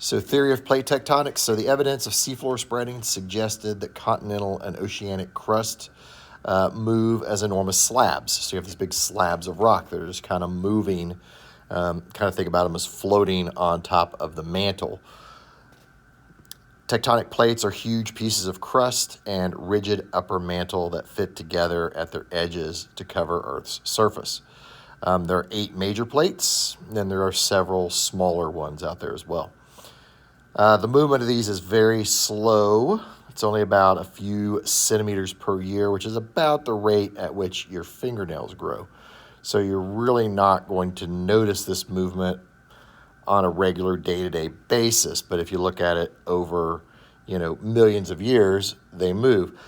So, theory of plate tectonics. So, the evidence of seafloor spreading suggested that continental and oceanic crust move as enormous slabs. So, you have these big slabs of rock that are just kind of moving. Kind of think about them as floating on top of the mantle. Tectonic plates are huge pieces of crust and rigid upper mantle that fit together at their edges to cover Earth's surface. There are 8 major plates, and there are several smaller ones out there as well. The movement of these is very slow. It's only about a few centimeters per year, which is about the rate at which your fingernails grow. So you're really not going to notice this movement on a regular day-to-day basis. But if you look at it over, millions of years, they move.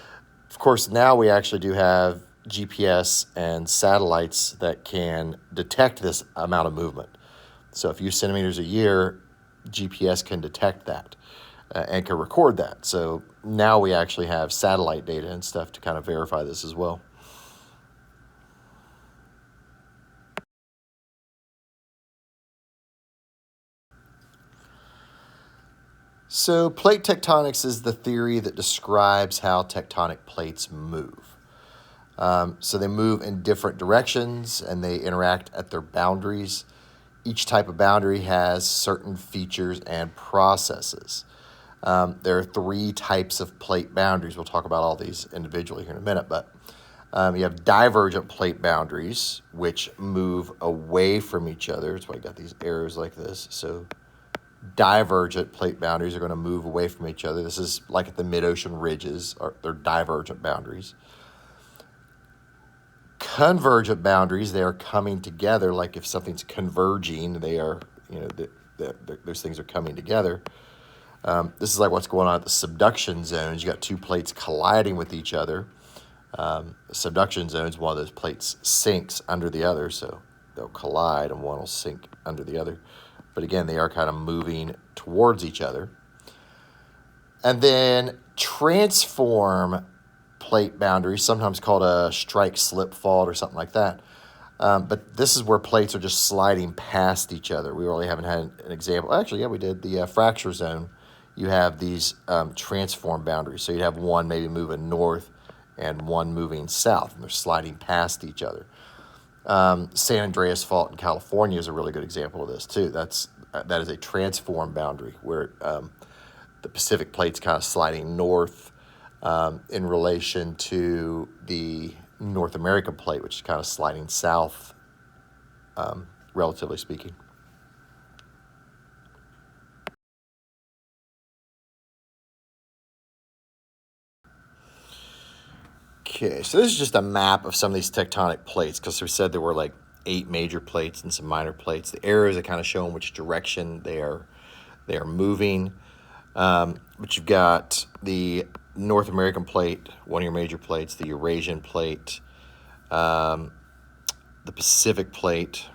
Of course, now we actually do have GPS and satellites that can detect this amount of movement. So a few centimeters a year, GPS can detect that and can record that. So now we actually have satellite data and stuff to kind of verify this as well. So plate tectonics is the theory that describes how tectonic plates move. So they move in different directions and they interact at their boundaries. Each type of boundary has certain features and processes. There are 3 types of plate boundaries. We'll talk about all these individually here in a minute, but you have divergent plate boundaries, which move away from each other. That's why I got these arrows like this. So divergent plate boundaries are going to move away from each other. This is like at the mid-ocean ridges, they're divergent boundaries. Convergent boundaries, they are coming together. Like if something's converging, they are, those things are coming together. This is like what's going on at the subduction zones. You got 2 plates colliding with each other. The subduction zone is one of those plates sinks under the other, so they'll collide and one will sink under the other. But again, they are kind of moving towards each other. And then transform plate boundaries, sometimes called a strike-slip fault or something like that. But this is where plates are just sliding past each other. We really haven't had an example. Actually, yeah, we did. The fracture zone, you have these transform boundaries. So you'd have one maybe moving north and one moving south, and they're sliding past each other. San Andreas Fault in California is a really good example of this, too. That is a transform boundary where the Pacific plate's kind of sliding north in relation to the North American plate, which is kind of sliding south, relatively speaking. Okay, so this is just a map of some of these tectonic plates because we said there were like 8 major plates and some minor plates. The arrows are kind of showing which direction they are moving. But you've got the North American plate, one of your major plates, the Eurasian plate, the Pacific plate,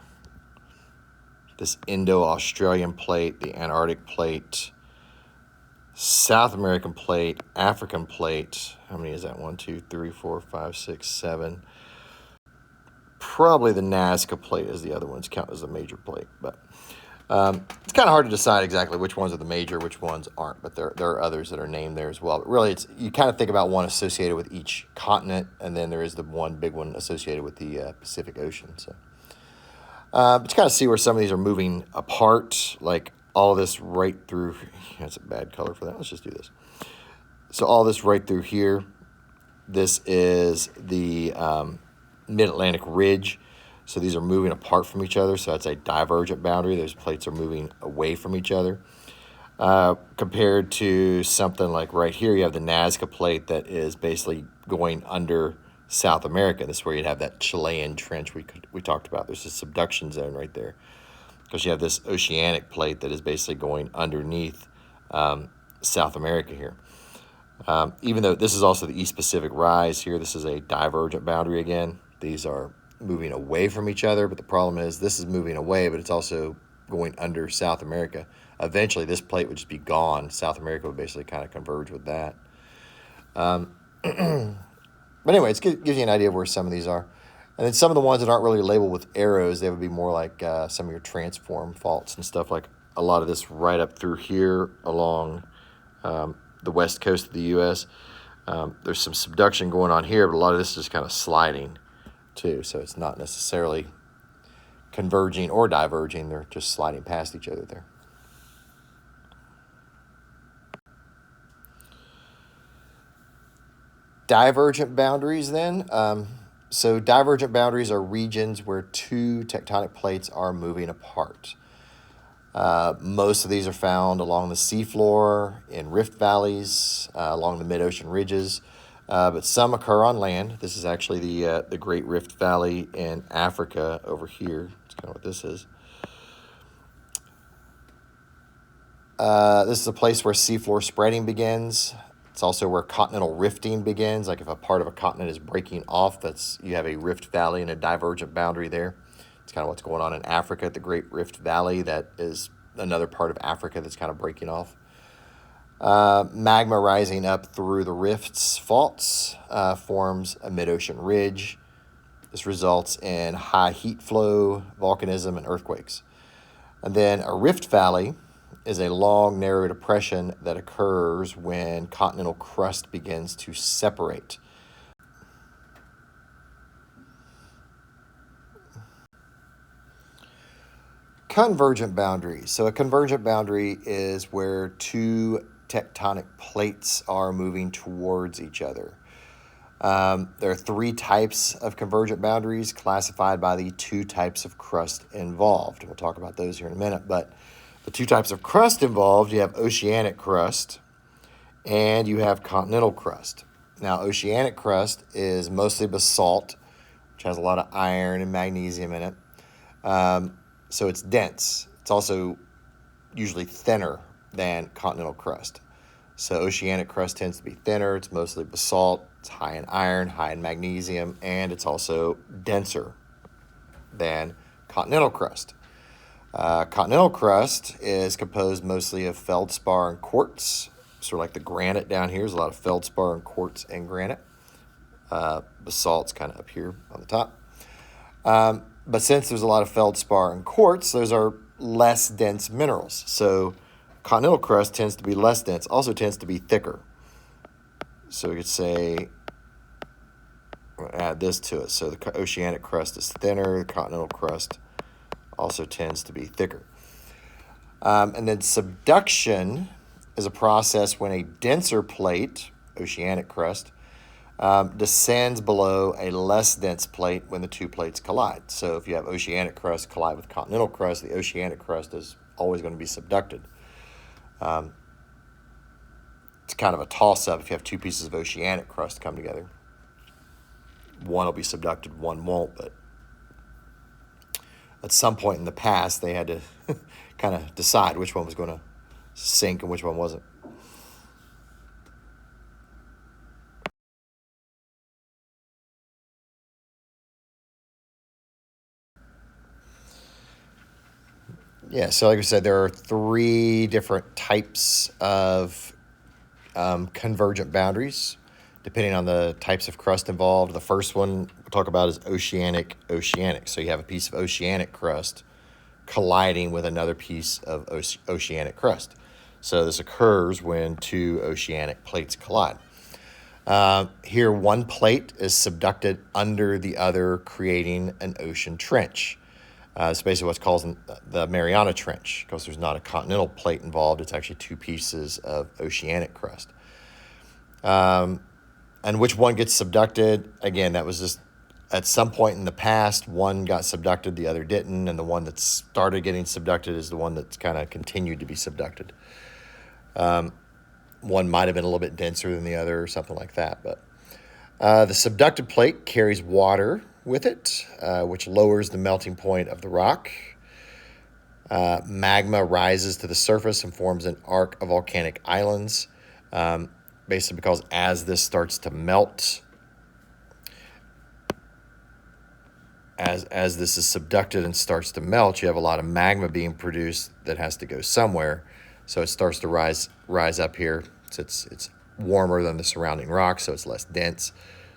this Indo-Australian plate, the Antarctic plate, South American plate, African plate. How many is that? 1, 2, 3, 4, 5, 6, 7. Probably the Nazca plate is the other ones, count as a major plate. But it's kind of hard to decide exactly which ones are the major, which ones aren't. But there are others that are named there as well. But really, you kind of think about one associated with each continent, and then there is the one big one associated with the Pacific Ocean. So, but you kind of see where some of these are moving apart, like all of this right through. That's a bad color for that. Let's just do this. So all this right through here, this is the Mid-Atlantic Ridge. So these are moving apart from each other. So that's a divergent boundary. Those plates are moving away from each other. Compared to something like right here, you have the Nazca plate that is basically going under South America. This is where you'd have that Chilean trench we talked about. There's a subduction zone right there. Because you have this oceanic plate that is basically going underneath South America here. Even though this is also the East Pacific Rise here, this is a divergent boundary again. These are moving away from each other, but the problem is this is moving away, but it's also going under South America. Eventually, this plate would just be gone. South America would basically kind of converge with that. But anyway, it gives you an idea of where some of these are. And then some of the ones that aren't really labeled with arrows, they would be more like some of your transform faults and stuff like a lot of this right up through here along the west coast of the U.S. There's some subduction going on here, but a lot of this is kind of sliding too, so it's not necessarily converging or diverging. They're just sliding past each other there. Divergent boundaries then. So divergent boundaries are regions where two tectonic plates are moving apart. Most of these are found along the seafloor, in rift valleys, along the mid-ocean ridges, but some occur on land. This is actually the Great Rift Valley in Africa over here. That's kind of what this is. This is a place where seafloor spreading begins. It's also where continental rifting begins. Like if a part of a continent is breaking off, you have a rift valley and a divergent boundary there. It's kind of what's going on in Africa at the Great Rift Valley. That is another part of Africa that's kind of breaking off. Magma rising up through the rifts faults forms a mid-ocean ridge. This results in high heat flow, volcanism, and earthquakes. And then a rift valley is a long, narrow depression that occurs when continental crust begins to separate. Convergent boundaries. So a convergent boundary is where two tectonic plates are moving towards each other. There are three types of convergent boundaries classified by the two types of crust involved. We'll talk about those here in a minute, but the two types of crust involved, you have oceanic crust and you have continental crust. Now, oceanic crust is mostly basalt, which has a lot of iron and magnesium in it. So it's dense. It's also usually thinner than continental crust. So oceanic crust tends to be thinner. It's mostly basalt. It's high in iron, high in magnesium, and it's also denser than continental crust. Continental crust is composed mostly of feldspar and quartz. Sort of like the granite down here. There's a lot of feldspar and quartz and granite. Basalt's kind of up here on the top. But since there's a lot of feldspar and quartz, those are less dense minerals. So continental crust tends to be less dense, also tends to be thicker. So we could say, we'll add this to it. So the oceanic crust is thinner, the continental crust also tends to be thicker. And then subduction is a process when a denser plate, oceanic crust, descends below a less dense plate when the two plates collide. So if you have oceanic crust collide with continental crust, the oceanic crust is always going to be subducted. It's kind of a toss-up if you have two pieces of oceanic crust come together. One will be subducted, one won't, but at some point in the past, they had to kind of decide which one was going to sink and which one wasn't. Yeah, so like I said, there are three different types of convergent boundaries, depending on the types of crust involved. The first one we'll talk about is oceanic. So you have a piece of oceanic crust colliding with another piece of oceanic crust. So this occurs when two oceanic plates collide. Here, one plate is subducted under the other, creating an ocean trench. It's basically what's called the Mariana Trench, because there's not a continental plate involved. It's actually two pieces of oceanic crust. And which one gets subducted? Again, that was just at some point in the past, one got subducted, the other didn't, and the one that started getting subducted is the one that's kind of continued to be subducted. One might have been a little bit denser than the other or something like that. But the subducted plate carries water with it, which lowers the melting point of the rock. Magma rises to the surface and forms an arc of volcanic islands, basically because as this starts to melt, as this is subducted and starts to melt, you have a lot of magma being produced that has to go somewhere. So it starts to rise up here. So it's warmer than the surrounding rock, so it's less dense.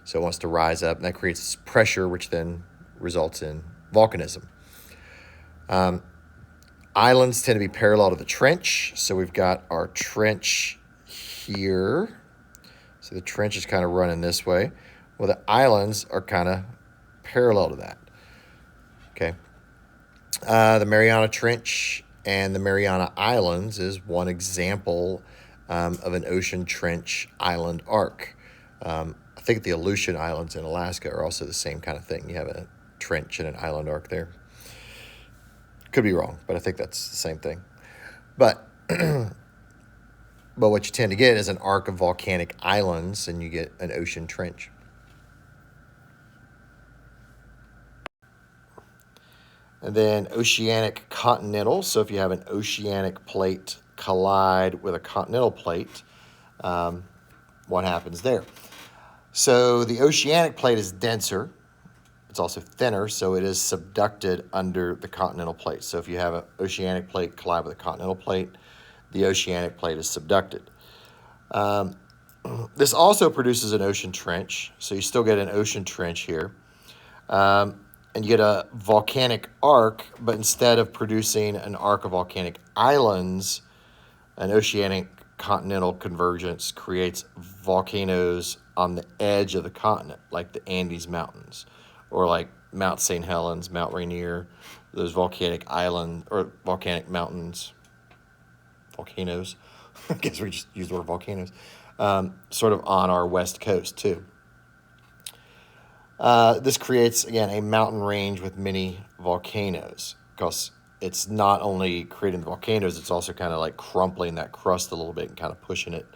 So it wants to rise up, and that creates pressure, which then results in volcanism. Islands tend to be parallel to the trench. So we've got our trench here. So the trench is kind of running this way. Well, the islands are kind of parallel to that. Okay. The Mariana Trench and the Mariana Islands is one example of an ocean trench island arc. I think the Aleutian Islands in Alaska are also the same kind of thing. You have a trench and an island arc there. Could be wrong, but I think that's the same thing. But what you tend to get is an arc of volcanic islands, and you get an ocean trench. And then oceanic continental. So if you have an oceanic plate collide with a continental plate, what happens there? So the oceanic plate is denser. It's also thinner, so it is subducted under the continental plate. So if you have an oceanic plate collide with a continental plate, the oceanic plate is subducted. This also produces an ocean trench, so you still get an ocean trench here. And you get a volcanic arc, but instead of producing an arc of volcanic islands, an oceanic continental convergence creates volcanoes on the edge of the continent, like the Andes Mountains, or like Mount St. Helens, Mount Rainier, those volcanic island or volcanic mountains, volcanoes. I guess we just use the word volcanoes, sort of on our west coast too. This creates, again, a mountain range with many volcanoes, because it's not only creating the volcanoes, it's also kind of like crumpling that crust a little bit and kind of pushing it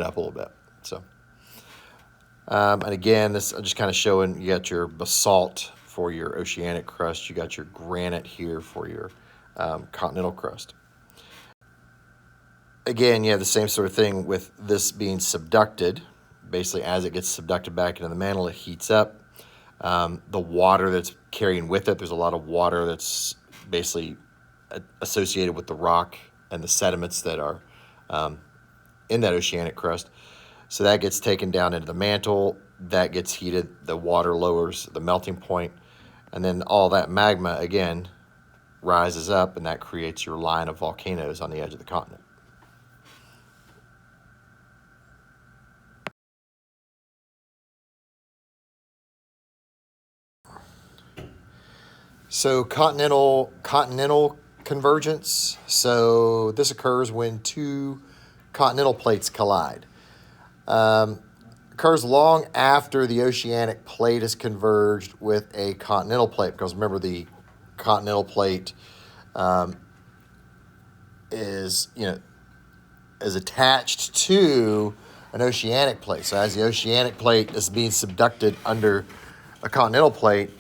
up a little bit. So, and again, this I'm just kind of showing you got your basalt for your oceanic crust, you got your granite here for your continental crust. Again, you have the same sort of thing with this being subducted. Basically, as it gets subducted back into the mantle, it heats up. The water that's carrying with it, there's a lot of water that's basically associated with the rock and the sediments that are in that oceanic crust. So that gets taken down into the mantle, that gets heated, the water lowers the melting point, and then all that magma, again, rises up, and that creates your line of volcanoes on the edge of the continent. So continental convergence. So this occurs when two continental plates collide. Occurs long after the oceanic plate is converged with a continental plate, because remember the continental plate is attached to an oceanic plate. So as the oceanic plate is being subducted under a continental plate,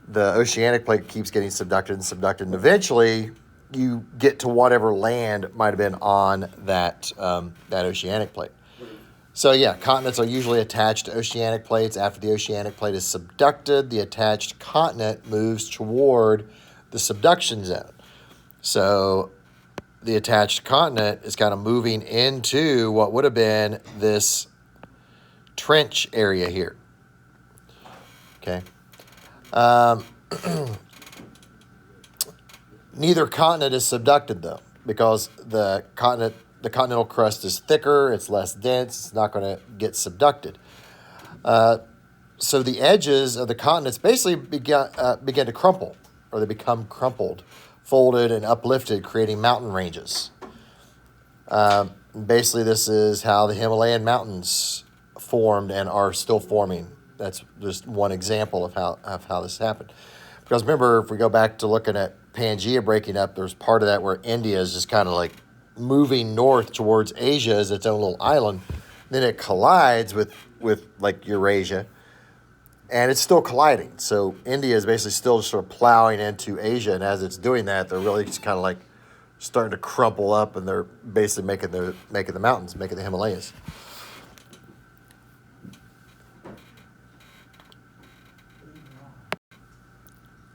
the oceanic plate keeps getting subducted, and eventually you get to whatever land might have been on that oceanic plate. So yeah, continents are usually attached to oceanic plates. After the oceanic plate is subducted, the attached continent moves toward the subduction zone. So the attached continent is kind of moving into what would have been this trench area here. Okay. Neither continent is subducted though, because the continental crust is thicker, it's less dense, it's not going to get subducted. So the edges of the continents basically begin to crumple, or they become crumpled, folded, and uplifted, creating mountain ranges. Basically, this is how the Himalayan mountains formed and are still forming. That's just one example of how this happened. Because remember, if we go back to looking at Pangaea breaking up, there's part of that where India is just kind of like moving north towards Asia as its own little island. Then it collides with like Eurasia, and it's still colliding. So India is basically still just sort of plowing into Asia, and as it's doing that, they're really just kind of like starting to crumple up, and they're basically making the mountains, making the Himalayas.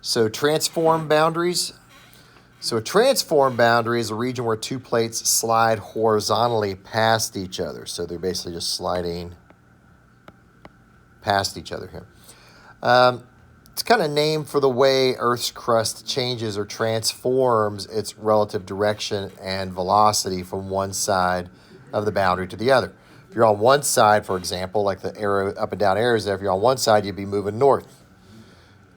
So transform boundaries. So a transform boundary is a region where two plates slide horizontally past each other. So they're basically just sliding past each other here. It's kind of named for the way Earth's crust changes or transforms its relative direction and velocity from one side of the boundary to the other. If you're on one side, for example, like the arrow up and down arrows there, if you're on one side, you'd be moving north.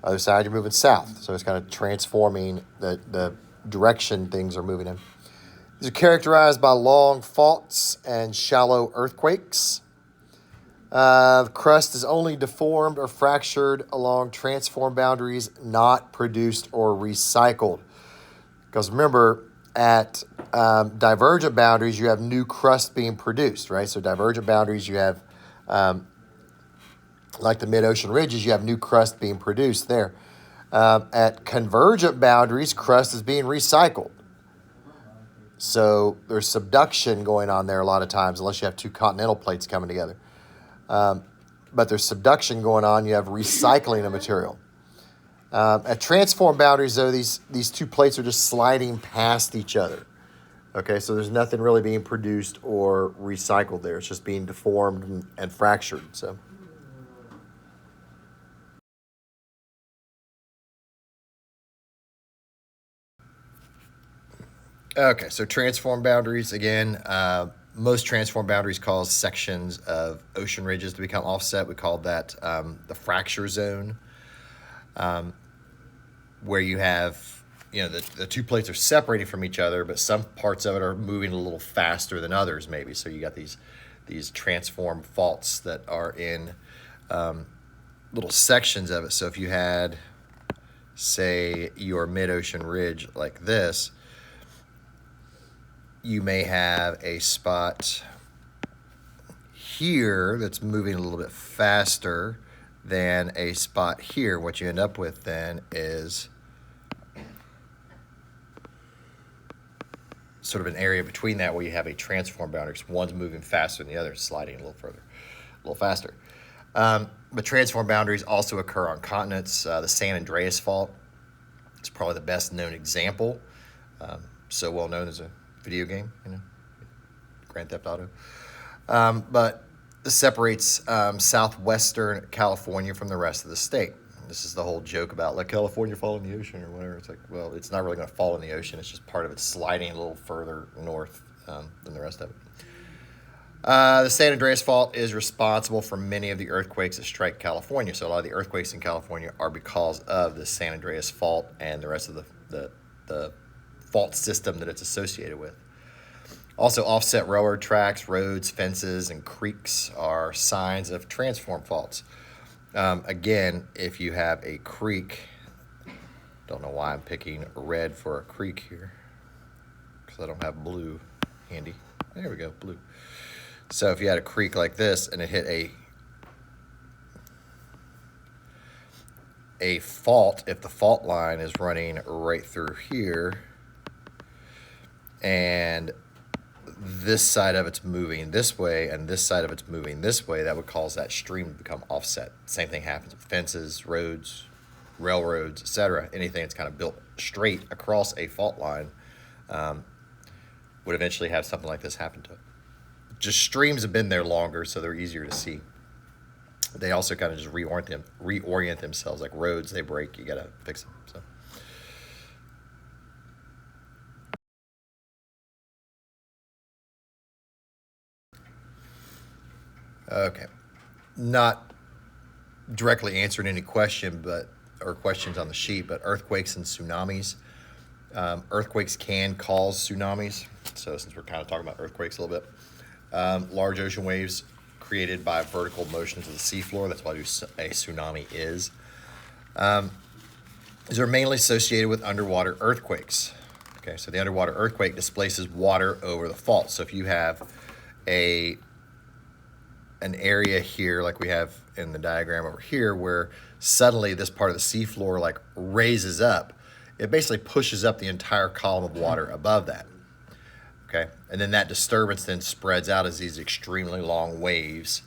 Other side, you're moving south. So it's kind of transforming the direction things are moving in. These are characterized by long faults and shallow earthquakes. The crust is only deformed or fractured along transform boundaries, not produced or recycled. Because remember, at divergent boundaries, you have new crust being produced, right? So divergent boundaries, you have, like the mid-ocean ridges, you have new crust being produced there. At convergent boundaries, crust is being recycled. So there's subduction going on there a lot of times, unless you have two continental plates coming together. But there's subduction going on. You have recycling of material. At transform boundaries, though, these two plates are just sliding past each other. Okay, so there's nothing really being produced or recycled there. It's just being deformed and fractured. So. Okay, so transform boundaries, again, most transform boundaries cause sections of ocean ridges to become offset. We call that the fracture zone, where you have, the two plates are separating from each other, but some parts of it are moving a little faster than others, maybe. So you got these transform faults that are in little sections of it. So if you had, say, your mid-ocean ridge like this, you may have a spot here that's moving a little bit faster than a spot here. What you end up with then is sort of an area between that where you have a transform boundary. One's moving faster than the other, sliding a little further, a little faster. But transform boundaries also occur on continents. The San Andreas Fault is probably the best known example. So well known as a video game, Grand Theft Auto. But this separates southwestern California from the rest of the state. This is the whole joke about let California fall in the ocean or whatever. It's like, well, it's not really going to fall in the ocean. It's just part of it sliding a little further north than the rest of it. The San Andreas Fault is responsible for many of the earthquakes that strike California. So a lot of the earthquakes in California are because of the San Andreas Fault and the rest of the fault system that it's associated with. Also, offset railroad tracks, roads, fences, and creeks are signs of transform faults. Again, if you have a creek, don't know why I'm picking red for a creek here, because I don't have blue handy. There we go, blue. So if you had a creek like this and it hit a fault, if the fault line is running right through here, and this side of it's moving this way and this side of it's moving this way, that would cause that stream to become offset. Same thing happens with fences, roads, railroads, etc. Anything that's kind of built straight across a fault line would eventually have something like this happen to it. Just streams have been there longer, so they're easier to see. They also kind of just reorient themselves. Like roads, they break, you gotta fix them. So. Okay, not directly answering any question, or questions on the sheet, but earthquakes and tsunamis. Earthquakes can cause tsunamis. So since we're kind of talking about earthquakes a little bit, large ocean waves created by vertical motions of the seafloor. That's what a tsunami is. These are mainly associated with underwater earthquakes. Okay, so the underwater earthquake displaces water over the fault. So if you have an area here, like we have in the diagram over here, where suddenly this part of the seafloor like raises up, it basically pushes up the entire column of water above that. Okay, and then that disturbance then spreads out as these extremely long waves.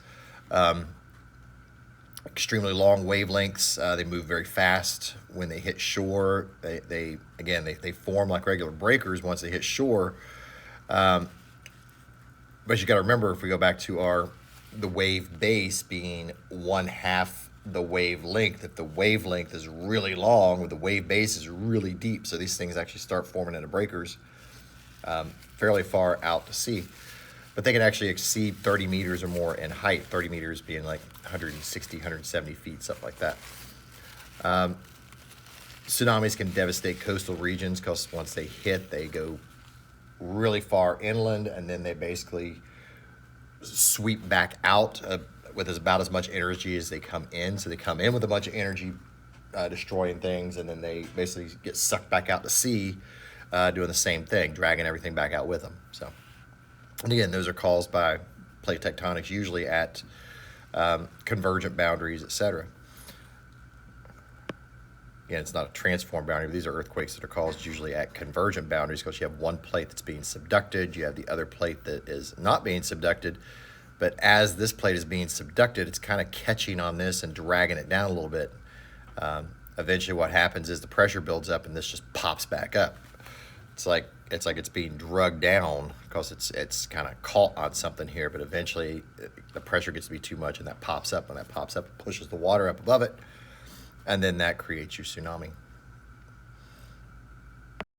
Extremely long wavelengths. They move very fast when they hit shore. They form like regular breakers once they hit shore. But you got to remember, if we go back to the wave base being 1/2 the wavelength. If the wavelength is really long, or the wave base is really deep, so these things actually start forming into breakers fairly far out to sea. But they can actually exceed 30 meters or more in height, 30 meters being like 160, 170 feet, something like that. Tsunamis can devastate coastal regions because once they hit, they go really far inland, and then they basically sweep back out with about as much energy as they come in. So they come in with a bunch of energy, destroying things, and then they basically get sucked back out to sea, doing the same thing, dragging everything back out with them. So, and again, those are caused by plate tectonics, usually at convergent boundaries, etc. Again, it's not a transform boundary, but these are earthquakes that are caused usually at convergent boundaries because you have one plate that's being subducted, you have the other plate that is not being subducted, but as this plate is being subducted, it's kind of catching on this and dragging it down a little bit. Eventually what happens is the pressure builds up and this just pops back up. It's like it's being drugged down because it's kind of caught on something here, but eventually the pressure gets to be too much and that pops up. When that pops up, it pushes the water up above it, and then that creates your tsunami.